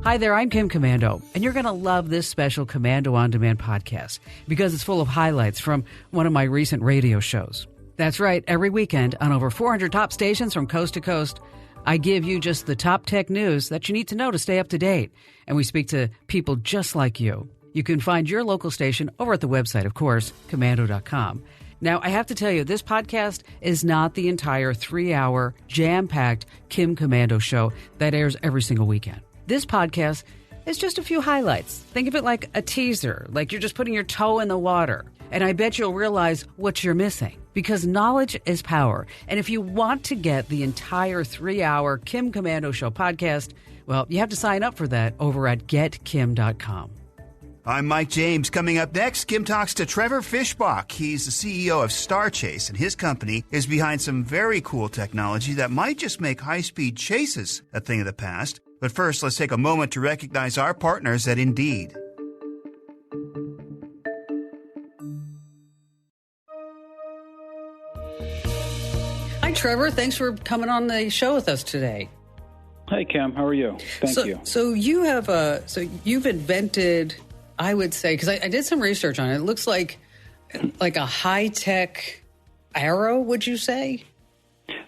Hi there, I'm Kim Commando, and you're going to love this special Commando On Demand podcast because it's full of highlights from one of my recent radio shows. That's right, every weekend on over 400 top stations from coast to coast, I give you just the top tech news that you need to know to stay up to date, and we speak to people just like you. You can find your local station over at the website, of course, commando.com. Now, I have to tell you, this podcast is not the entire 3-hour, jam-packed Kim Commando show that airs every single weekend. This podcast is just a few highlights. Think of it like a teaser, like you're just putting your toe in the water. And I bet you'll realize what you're missing, because knowledge is power. And if you want to get the entire 3-hour Kim Commando Show podcast, well, you have to sign up for that over at getkim.com. I'm Mike James. Coming up next, Kim talks to Trevor Fishbach. He's the CEO of StarChase, and his company is behind some very cool technology that might just make high-speed chases a thing of the past. But first, let's take a moment to recognize our partners at Indeed. Hi, Trevor. Thanks for coming on the show with us today. Hi, Kim. How are you? Thank you. So you've invented, I would say, because I did some research on it. It looks like a high-tech arrow, would you say?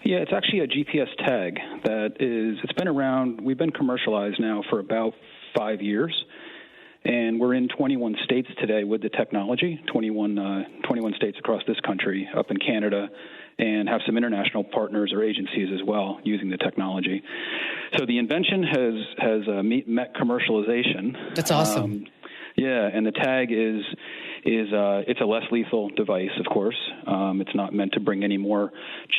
Yeah, it's actually a GPS tag it's been around. We've been commercialized now for about 5 years, and we're in 21 states today with the technology, 21 states across this country, up in Canada, and have some international partners or agencies as well using the technology. So the invention has met commercialization. That's awesome. And the tag is it's a less lethal device, of course. It's not meant to bring any more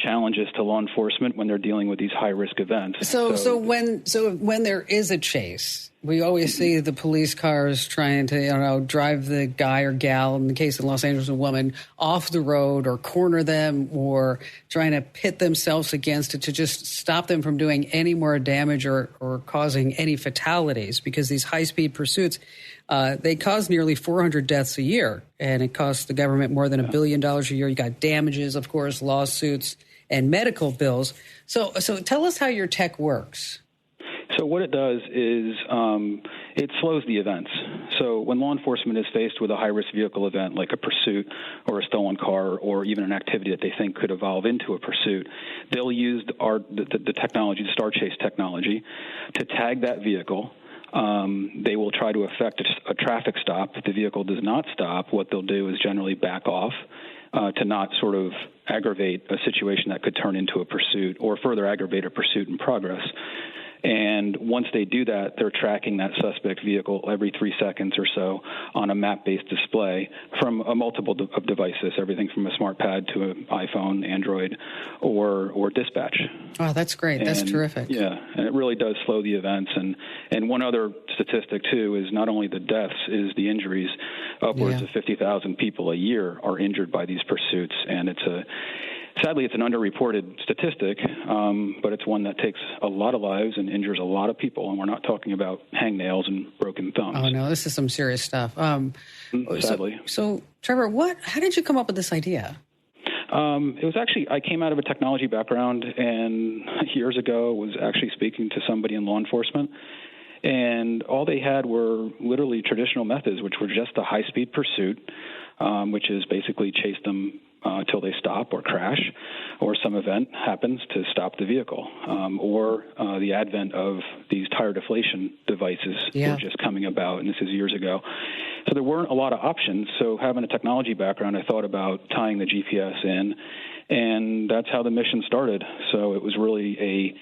challenges to law enforcement when they're dealing with these high-risk events. So when there is a chase, we always see the police cars trying to drive the guy or gal, in the case of Los Angeles, a woman, off the road or corner them or trying to pit themselves against it to just stop them from doing any more damage or causing any fatalities, because these high-speed pursuits, they cause nearly 400 deaths a year, and it costs the government more than $1 billion a year. You got damages, of course, lawsuits, and medical bills. So tell us how your tech works. So what it does is it slows the events. So when law enforcement is faced with a high-risk vehicle event like a pursuit or a stolen car or even an activity that they think could evolve into a pursuit, they'll use the technology, the StarChase technology, to tag that vehicle. They will try to effect a traffic stop. If the vehicle does not stop, what they'll do is generally back off to not sort of aggravate a situation that could turn into a pursuit or further aggravate a pursuit in progress. And once they do that, they're tracking that suspect vehicle every 3 seconds or so on a map-based display from a multiple of devices, everything from a smart pad to an iPhone, Android, or dispatch. Oh, that's great. That's terrific. Yeah, and it really does slow the events. And one other statistic, too, is not only the deaths, is the injuries. Upwards of 50,000 people a year are injured by these pursuits, and sadly, it's an underreported statistic, but it's one that takes a lot of lives and injures a lot of people, and we're not talking about hangnails and broken thumbs. Oh, no, this is some serious stuff. Sadly. So, Trevor, how did you come up with this idea? It was actually, I came out of a technology background, and years ago was actually speaking to somebody in law enforcement, and all they had were literally traditional methods, which were just a high-speed pursuit, which is basically chase them till they stop or crash, or some event happens to stop the vehicle, or the advent of these tire deflation devices were just coming about, and this is years ago. So there weren't a lot of options. So having a technology background, I thought about tying the GPS in, and that's how the mission started. So it was really a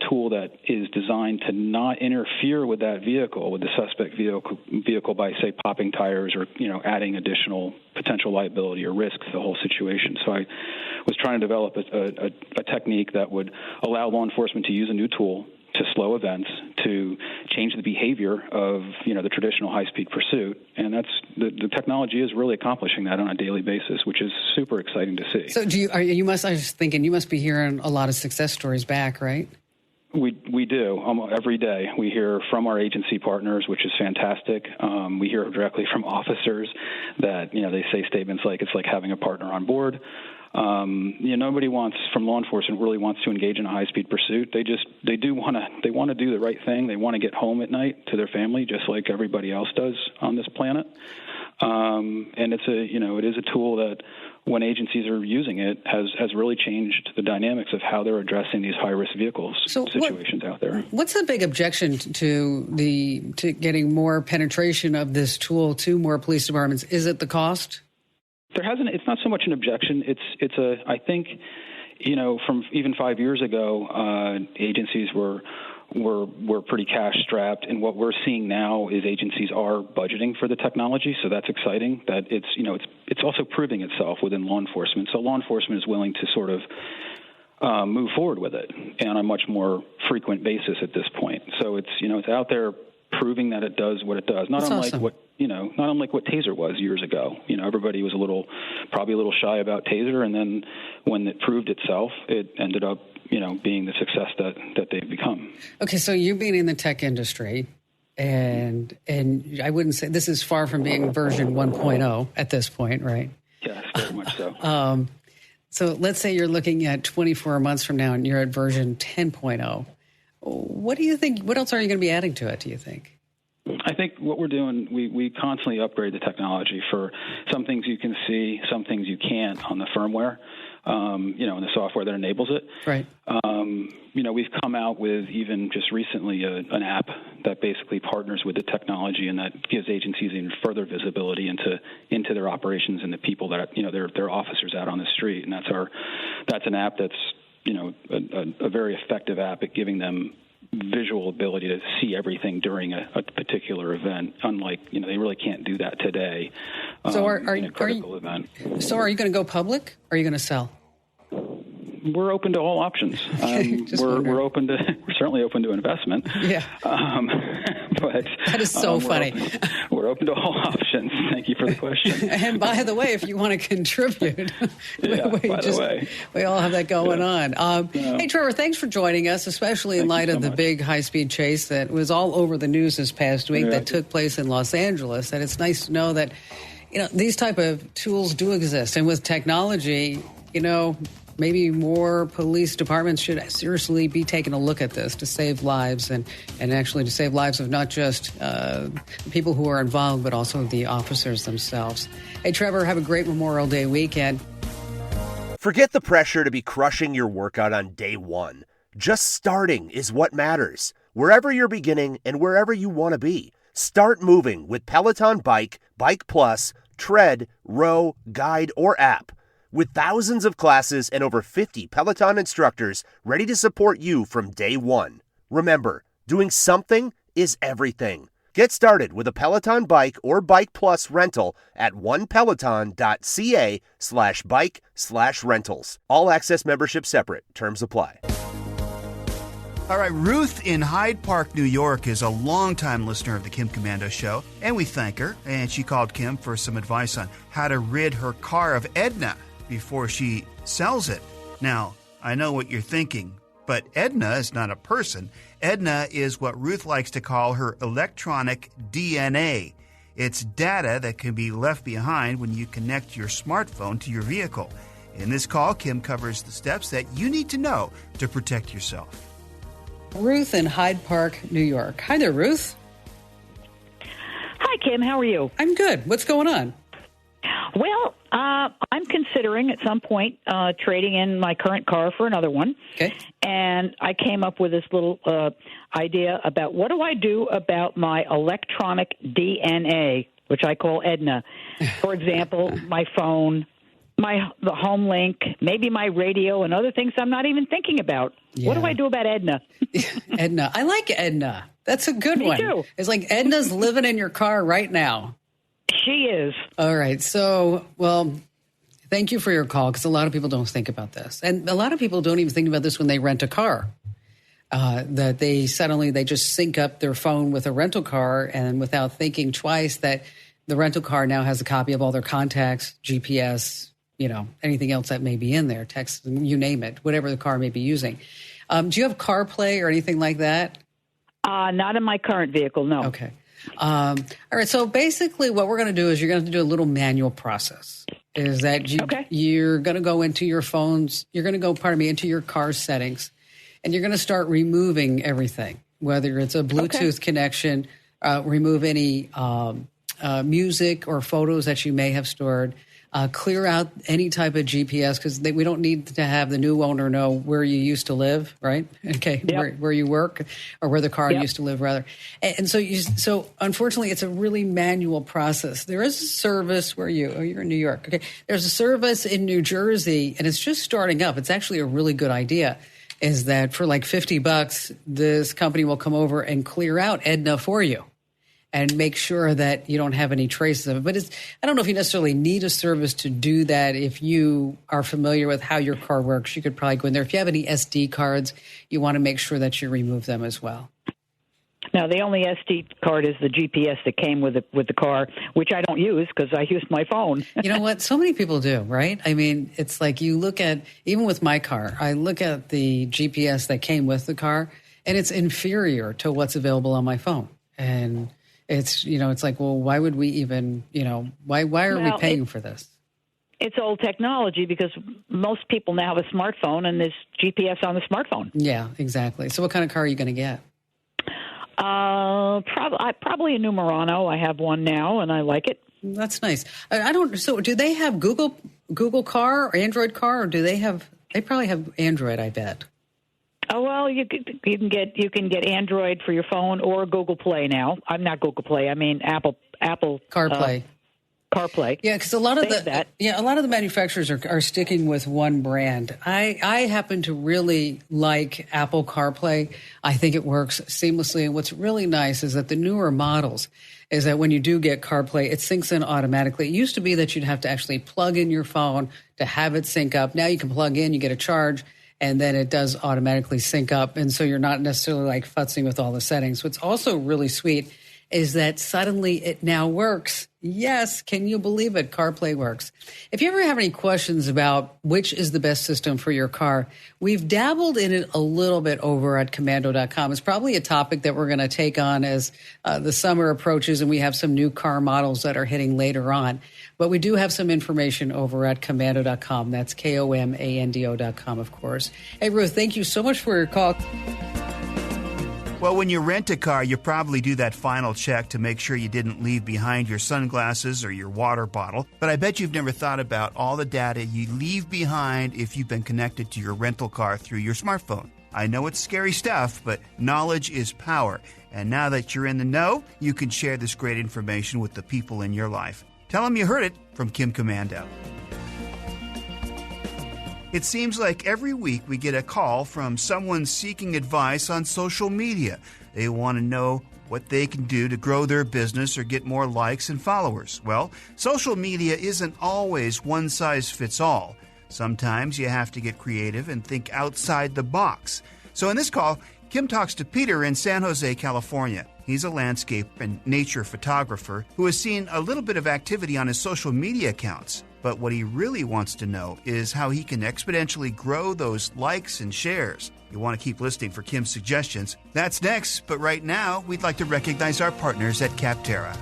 tool that is designed to not interfere with that vehicle, with the suspect vehicle by, say, popping tires or, adding additional potential liability or risk to the whole situation. So I was trying to develop a technique that would allow law enforcement to use a new tool to slow events, to change the behavior of, the traditional high-speed pursuit. And that's the technology is really accomplishing that on a daily basis, which is super exciting to see. So I was thinking you must be hearing a lot of success stories back, right? We do. Every day we hear from our agency partners, which is fantastic. We hear directly from officers that, they say statements like, it's like having a partner on board. Nobody from law enforcement really wants to engage in a high-speed pursuit. They want to do the right thing. They want to get home at night to their family, just like everybody else does on this planet. And it is a tool that, when agencies are using it, has really changed the dynamics of how they're addressing these high-risk situations out there. What's the big objection to getting more penetration of this tool to more police departments? Is it the cost? It's not so much an objection. I think, from even 5 years ago, agencies were pretty cash strapped, and what we're seeing now is agencies are budgeting for the technology, so that's exciting. That it's also proving itself within law enforcement. So law enforcement is willing to sort of move forward with it on a much more frequent basis at this point. So it's out there proving that it does what it does. Not unlike what Taser was years ago. Everybody was probably a little shy about Taser, and then when it proved itself, it ended up being the success that they've become. Okay, so you being in the tech industry, and I wouldn't say this is far from being version 1.0 at this point, right? Yes, very much so. So let's say you're looking at 24 months from now and you're at version 10.0. What do you think? What else are you going to be adding to it, do you think? I think what we're doing, we constantly upgrade the technology. For some things you can see, some things you can't on the firmware, and the software that enables it. Right. We've come out with, even just recently, an app that basically partners with the technology, and that gives agencies even further visibility into their operations and the people that their officers out on the street. And that's an app that's a very effective app at giving them visual ability to see everything during a particular event. Unlike, they really can't do that today. So event. So are you going to go public? Or are you going to sell? We're open to all options. We're certainly open to investment. Yeah. But that is so funny. We're open to all options. Thank you for the question. And by the way, if you want to contribute, we all have that going on. Hey, Trevor, thanks for joining us, especially in light of the big high-speed chase that was all over the news this past week that took place in Los Angeles. And it's nice to know that, these type of tools do exist. And with technology, maybe more police departments should seriously be taking a look at this to save lives and actually to save lives of not just people who are involved, but also the officers themselves. Hey, Trevor, have a great Memorial Day weekend. Forget the pressure to be crushing your workout on day one. Just starting is what matters. Wherever you're beginning and wherever you want to be, start moving with Peloton Bike, Bike Plus, Tread, Row, Guide, or app. With thousands of classes and over 50 Peloton instructors ready to support you from day one. Remember, doing something is everything. Get started with a Peloton Bike or Bike Plus rental at onepeloton.ca/bike/rentals. All access membership separate. Terms apply. All right, Ruth in Hyde Park, New York is a longtime listener of the Kim Komando Show, and we thank her. And she called Kim for some advice on how to rid her car of EDNA before she sells it. Now, I know what you're thinking, but EDNA is not a person. EDNA is what Ruth likes to call her electronic DNA. It's data that can be left behind when you connect your smartphone to your vehicle. In this call, Kim covers the steps that you need to know to protect yourself. Ruth in Hyde Park, New York. Hi there, Ruth. Hi, Kim. How are you? I'm good. What's going on? Well, I'm considering at some point trading in my current car for another one. Okay. And I came up with this little idea about what do I do about my electronic DNA, which I call EDNA. For example, my phone, the home link, maybe my radio, and other things I'm not even thinking about. Yeah. What do I do about EDNA? EDNA. I like EDNA. That's a good one. Me too. It's like EDNA's living in your car right now. She is. All right. So, thank you for your call, because a lot of people don't think about this. And a lot of people don't even think about this when they rent a car. That they just sync up their phone with a rental car, and without thinking twice that the rental car now has a copy of all their contacts, GPS, anything else that may be in there, text, you name it, whatever the car may be using. Do you have CarPlay or anything like that? Not in my current vehicle, no. Okay. All right. So basically what we're going to do is you're going to do a little manual process. is that you're going to go into your phones, you're going to go, into your car settings, and you're going to start removing everything, whether it's a Bluetooth connection, remove any music or photos that you may have stored, clear out any type of GPS, because we don't need to have the new owner know where you used to live, right? Okay, where you work, or where the car used to live, rather. And so unfortunately, it's a really manual process. There is a service where you're in New York. Okay, there's a service in New Jersey, and it's just starting up. It's actually a really good idea. Is that for like $50, this company will come over and clear out EDNA for you and make sure that you don't have any traces of it. But I don't know if you necessarily need a service to do that. If you are familiar with how your car works, you could probably go in there. If you have any SD cards, you want to make sure that you remove them as well. Now, the only SD card is the GPS that came with the car, which I don't use because I use my phone. You know what? So many people do, right? I mean, it's like you look at, even with my car, I look at the GPS that came with the car, and it's inferior to what's available on my phone. And it's, it's like, well, why would we even, why are we paying for this? It's old technology because most people now have a smartphone, and there's GPS on the smartphone. Yeah, exactly. So what kind of car are you going to get? Probably a new Murano. I have one now, and I like it. That's nice. So do they have Google Car or Android Car, or do they have? They probably have Android, I bet. Oh well, you can get Android for your phone or Google Play now. I'm not Google Play. I mean Apple CarPlay. CarPlay. Yeah, because a lot of the manufacturers are sticking with one brand. I happen to really like Apple CarPlay. I think it works seamlessly. And what's really nice is that the newer models is that when you do get CarPlay, it syncs in automatically. It used to be that you'd have to actually plug in your phone to have it sync up. Now you can plug in, you get a charge, and then it does automatically sync up. And so you're not necessarily like futzing with all the settings. What's also really sweet is that suddenly it now works. Yes, can you believe it? CarPlay works. If you ever have any questions about which is the best system for your car, we've dabbled in it a little bit over at Commando.com. It's probably a topic that we're going to take on as the summer approaches, and we have some new car models that are hitting later on. But we do have some information over at Commando.com. That's Komando.com, of course. Hey, Ruth, thank you so much for your call. Well, when you rent a car, you probably do that final check to make sure you didn't leave behind your sunglasses or your water bottle. But I bet you've never thought about all the data you leave behind if you've been connected to your rental car through your smartphone. I know it's scary stuff, but knowledge is power. And now that you're in the know, you can share this great information with the people in your life. Tell them you heard it from Kim Komando. It seems like every week we get a call from someone seeking advice on social media. They want to know what they can do to grow their business or get more likes and followers. Well, social media isn't always one size fits all. Sometimes you have to get creative and think outside the box. So in this call, Kim talks to Peter in San Jose, California. He's a landscape and nature photographer who has seen a little bit of activity on his social media accounts. But what he really wants to know is how he can exponentially grow those likes and shares. You want to keep listening for Kim's suggestions. That's next, but right now, we'd like to recognize our partners at Capterra.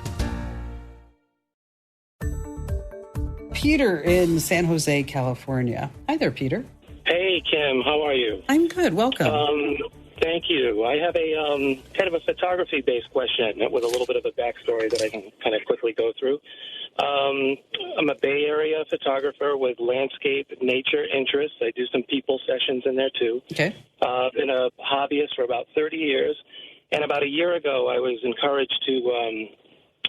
Peter in San Jose, California. Hi there, Peter. Hey, Kim. How are you? I'm good. Welcome. Thank you. I have a kind of a photography-based question with a little bit of a backstory that I can kind of quickly go through. I'm a Bay Area photographer with landscape nature interests. I do some people sessions in there, too. Okay. Been a hobbyist for about 30 years. And about a year ago, I was encouraged to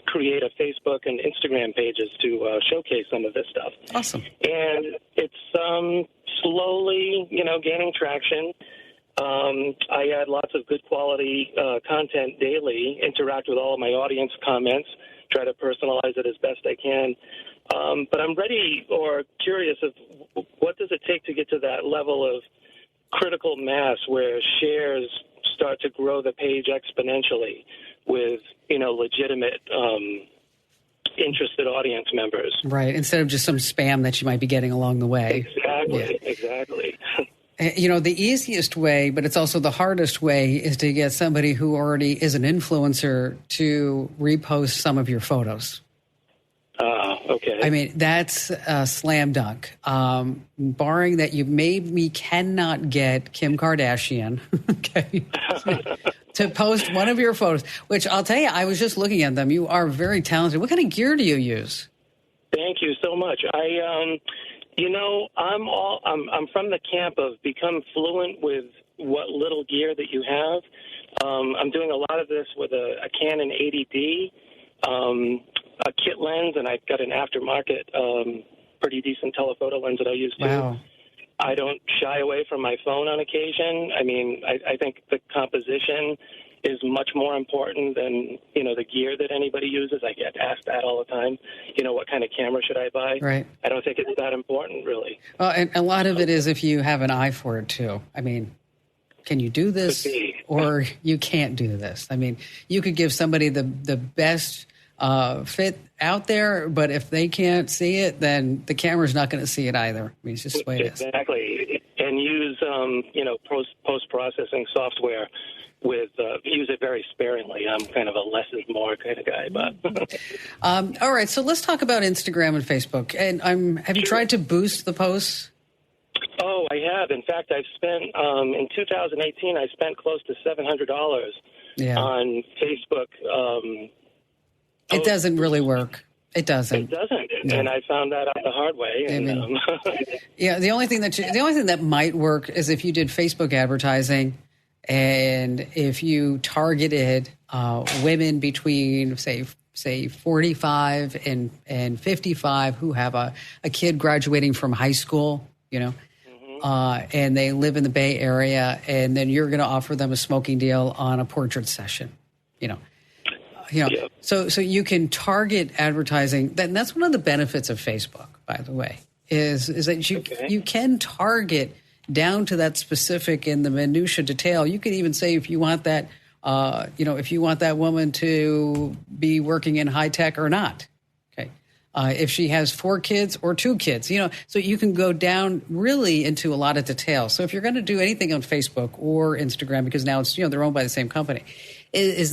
create a Facebook and Instagram pages to showcase some of this stuff. Awesome. And it's slowly, gaining traction. I add lots of good quality content daily, interact with all of my audience comments, try to personalize it as best I can. But I'm ready or curious of what does it take to get to that level of critical mass where shares start to grow the page exponentially with, legitimate interested audience members. Right, instead of just some spam that you might be getting along the way. Exactly. The easiest way, but it's also the hardest way, is to get somebody who already is an influencer to repost some of your photos. Okay. I mean, that's a slam dunk. Barring that you maybe cannot get Kim Kardashian, okay, to post one of your photos, which I'll tell you, I was just looking at them. You are very talented. What kind of gear do you use? Thank you so much. I'm from the camp of become fluent with what little gear that you have. I'm doing a lot of this with a Canon 80D, a kit lens, and I've got an aftermarket, pretty decent telephoto lens that I use too. Wow. I don't shy away from my phone on occasion. I mean, I think the composition is much more important than, the gear that anybody uses. I get asked that all the time. What kind of camera should I buy? Right. I don't think it's that important, really. Well, and a lot of it is if you have an eye for it, too. I mean, can you do this or you can't do this? I mean, you could give somebody the best fit out there, but if they can't see it, then the camera's not going to see it either. I mean, it's just the way it is. Exactly. And use, post-processing software use it very sparingly. I'm kind of a less is more kind of guy, but. All right. So let's talk about Instagram and Facebook. And have you tried to boost the posts? Oh, I have. In fact, I've spent, in 2018, I spent close to $700 on Facebook. It doesn't really work. It doesn't. It doesn't, no. And I found that out the hard way. And, yeah, the only thing that might work is if you did Facebook advertising, and if you targeted women between say 45 and 55 who have a kid graduating from high school, and they live in the Bay Area, and then you're going to offer them a smoking deal on a portrait session, So you can target advertising. That's one of the benefits of Facebook, by the way, is that you can target down to that specific in the minutia detail. You could even say if you want that, if you want that woman to be working in high tech or not. Okay, if she has 4 kids or 2 kids, so you can go down really into a lot of detail. So if you're going to do anything on Facebook or Instagram, because now it's they're owned by the same company. Is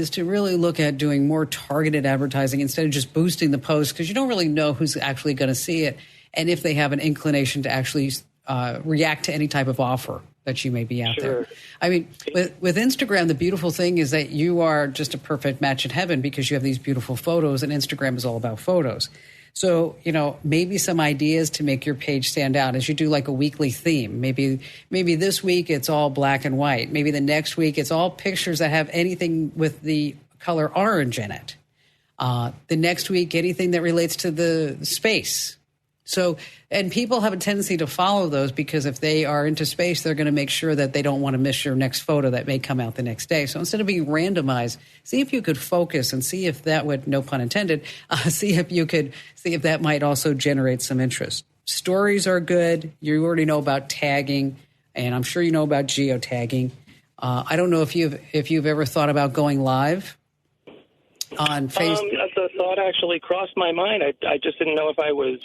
to really look at doing more targeted advertising instead of just boosting the post, because you don't really know who's actually going to see it and if they have an inclination to actually react to any type of offer that you may be out there. I mean, with Instagram, the beautiful thing is that you are just a perfect match in heaven because you have these beautiful photos, and Instagram is all about photos. So, maybe some ideas to make your page stand out as you do like a weekly theme. Maybe this week it's all black and white. Maybe the next week it's all pictures that have anything with the color orange in it. The next week, anything that relates to the space. So, and people have a tendency to follow those because if they are into space, they're going to make sure that they don't want to miss your next photo that may come out the next day. So instead of being randomized, see if you could focus and see if that would, no pun intended, see if that might also generate some interest. Stories are good. You already know about tagging, and I'm sure you know about geotagging. I don't know if you've ever thought about going live on Facebook. The thought actually crossed my mind. I just didn't know if I was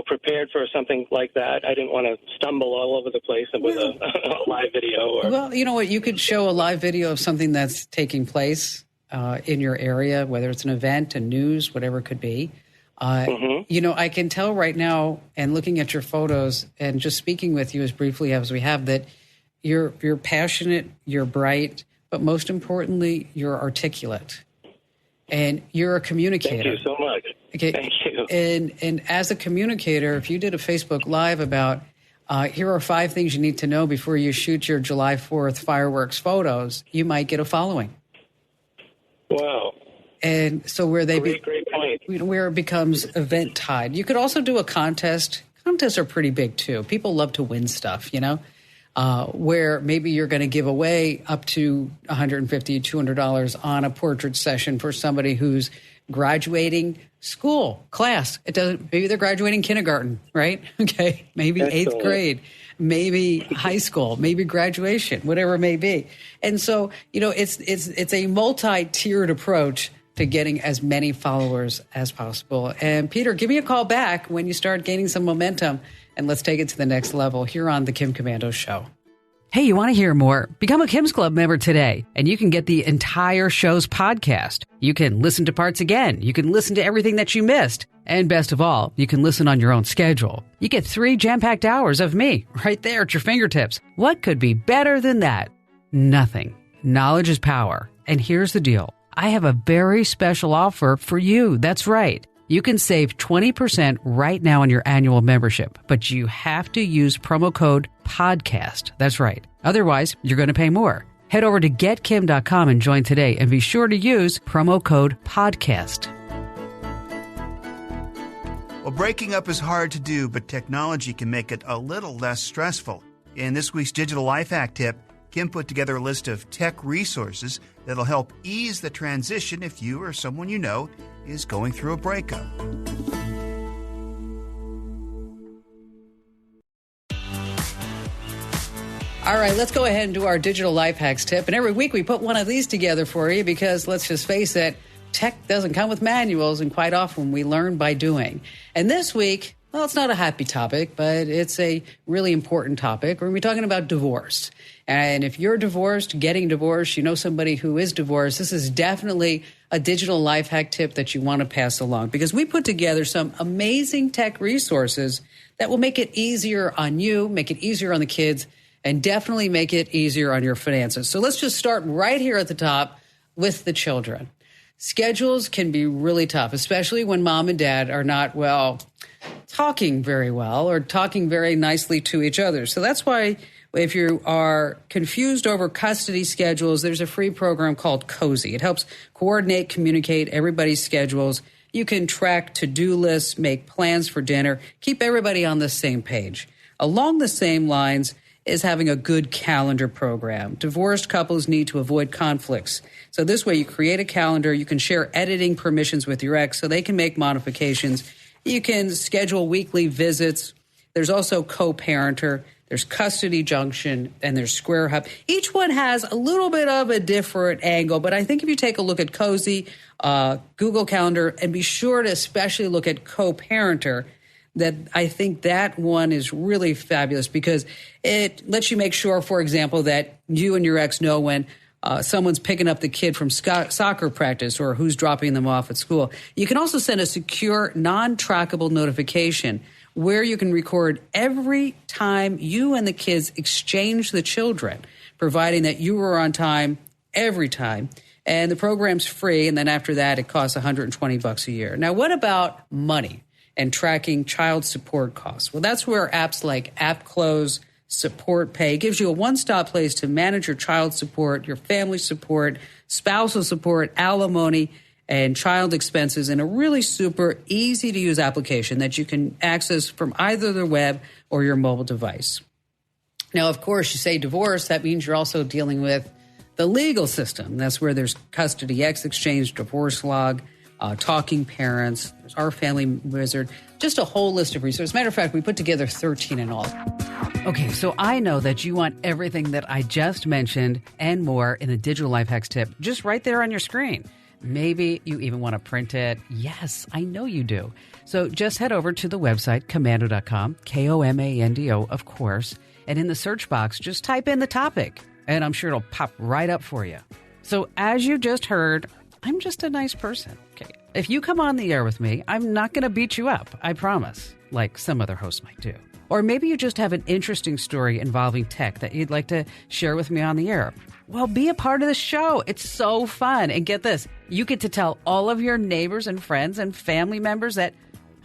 prepared for something like that. I didn't want to stumble all over the place with a live video. Well, you know what? You could show a live video of something that's taking place in your area, whether it's an event, a news, whatever it could be. I can tell right now, and looking at your photos and just speaking with you as briefly as we have, that you're passionate, you're bright, but most importantly, you're articulate. And you're a communicator. Thank you so much. Okay. Thank you. And as a communicator, if you did a Facebook Live about here are 5 things you need to know before you shoot your July 4th fireworks photos, you might get a following. Wow. And so where they great point. Where it becomes event tied. You could also do a contest. Contests are pretty big too. People love to win stuff, where maybe you're going to give away up to $150, $200 on a portrait session for somebody who's graduating school, class. Maybe they're graduating kindergarten, right? Okay. Maybe Excellent. 8th grade, maybe high school, maybe graduation, whatever it may be. And so, it's a multi-tiered approach to getting as many followers as possible. And Peter, give me a call back when you start gaining some momentum, and let's take it to the next level here on the Kim Komando Show. Hey, you want to hear more? Become a Kim's Club member today, and you can get the entire show's podcast. You can listen to parts again. You can listen to everything that you missed. And best of all, you can listen on your own schedule. You get 3 jam-packed hours of me right there at your fingertips. What could be better than that? Nothing. Knowledge is power. And here's the deal. I have a very special offer for you. That's right. You can save 20% right now on your annual membership, but you have to use promo code PODCAST. That's right. Otherwise, you're going to pay more. Head over to getkim.com and join today, and be sure to use promo code PODCAST. Well, breaking up is hard to do, but technology can make it a little less stressful. In this week's Digital Life Hack Tip, Kim put together a list of tech resources that'll help ease the transition if you or someone you know is going through a breakup. All right, let's go ahead and do our Digital Life Hacks tip. And every week we put one of these together for you because, let's just face it, tech doesn't come with manuals, and quite often we learn by doing. And this week, well, it's not a happy topic, but it's a really important topic. We're going to be talking about divorce. And if you're divorced, getting divorced, you know somebody who is divorced, this is definitely a digital life hack tip that you want to pass along, because we put together some amazing tech resources that will make it easier on you, make it easier on the kids, and definitely make it easier on your finances. So let's just start right here at the top with the children. Schedules can be really tough, especially when mom and dad are not, well, talking very well or talking very nicely to each other. So that's why if you are confused over custody schedules, there's a free program called Cozy. It helps coordinate, communicate everybody's schedules. You can track to-do lists, make plans for dinner, keep everybody on the same page. Along the same lines is having a good calendar program. Divorced couples need to avoid conflicts. So this way you create a calendar, you can share editing permissions with your ex so they can make modifications. You can schedule weekly visits. There's also co-parenter, there's Custody Junction, and there's Square Hub. Each one has a little bit of a different angle, but I think if you take a look at Cozy, Google Calendar, and be sure to especially look at co-parenter, that I think that one is really fabulous because it lets you make sure, for example, that you and your ex know when someone's picking up the kid from soccer practice or who's dropping them off at school. You can also send a secure, non-trackable notification where you can record every time you and the kids exchange the children, providing that you were on time every time. And the program's free, and then after that, it costs $120 a year. Now, what about money and tracking child support costs? Well, that's where apps like AppClose, Support Pay gives you a one-stop place to manage your child support, your family support, spousal support, alimony, and child expenses in a really super easy-to-use application that you can access from either the web or your mobile device. Now, of course, you say divorce, that means you're also dealing with the legal system. That's where there's Custody X Exchange, Divorce Log, Talking Parents, there's Our Family Wizard, just a whole list of resources. Matter of fact, we put together 13 in all. Okay, so I know that you want everything that I just mentioned and more in a Digital Life Hacks tip just right there on your screen. Maybe you even want to print it. Yes, I know you do. So just head over to the website, komando.com, Komando, of course, and in the search box, just type in the topic, and I'm sure it'll pop right up for you. So as you just heard, I'm just a nice person. Okay. If you come on the air with me, I'm not going to beat you up, I promise, like some other hosts might do. Or maybe you just have an interesting story involving tech that you'd like to share with me on the air. Well, be a part of the show. It's so fun. And get this, you get to tell all of your neighbors and friends and family members that,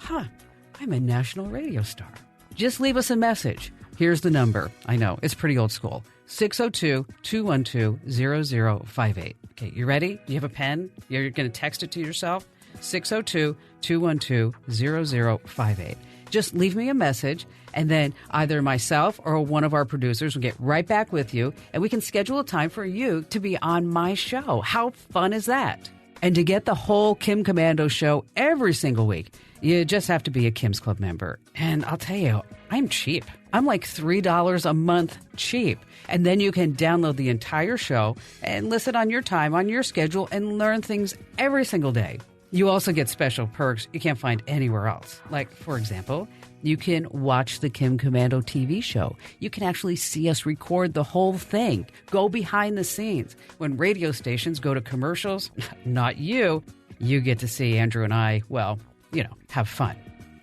I'm a national radio star. Just leave us a message. Here's the number. I know, it's pretty old school. 602-212-0058. Okay, you ready? Do you have a pen? You're going to text it to yourself? 602-212-0058. Just leave me a message, and then either myself or one of our producers will get right back with you, and we can schedule a time for you to be on my show. How fun is that? And to get the whole Kim Komando show every single week, you just have to be a Kim's Club member. And I'll tell you, I'm cheap. I'm like $3 a month cheap. And then you can download the entire show and listen on your time, on your schedule, and learn things every single day. You also get special perks you can't find anywhere else. Like, for example, you can watch the Kim Commando TV show. You can actually see us record the whole thing, go behind the scenes. When radio stations go to commercials, not you get to see Andrew and I, well, have fun.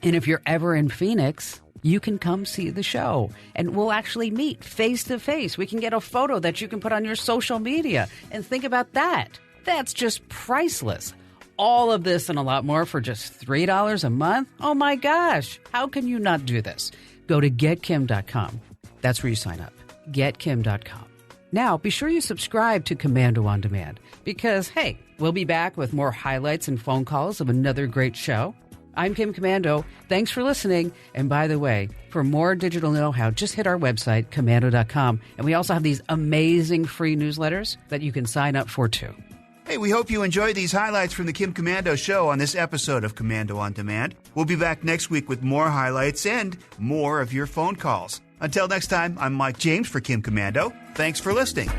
And if you're ever in Phoenix, you can come see the show and we'll actually meet face to face. We can get a photo that you can put on your social media and think about that. That's just priceless. All of this and a lot more for just $3 a month? Oh my gosh, how can you not do this? Go to getkim.com. That's where you sign up. Getkim.com. Now, be sure you subscribe to Commando On Demand because, hey, we'll be back with more highlights and phone calls of another great show. I'm Kim Commando. Thanks for listening. And by the way, for more digital know-how, just hit our website, commando.com. And we also have these amazing free newsletters that you can sign up for too. Hey, we hope you enjoyed these highlights from the Kim Commando Show on this episode of Commando On Demand. We'll be back next week with more highlights and more of your phone calls. Until next time, I'm Mike James for Kim Commando. Thanks for listening.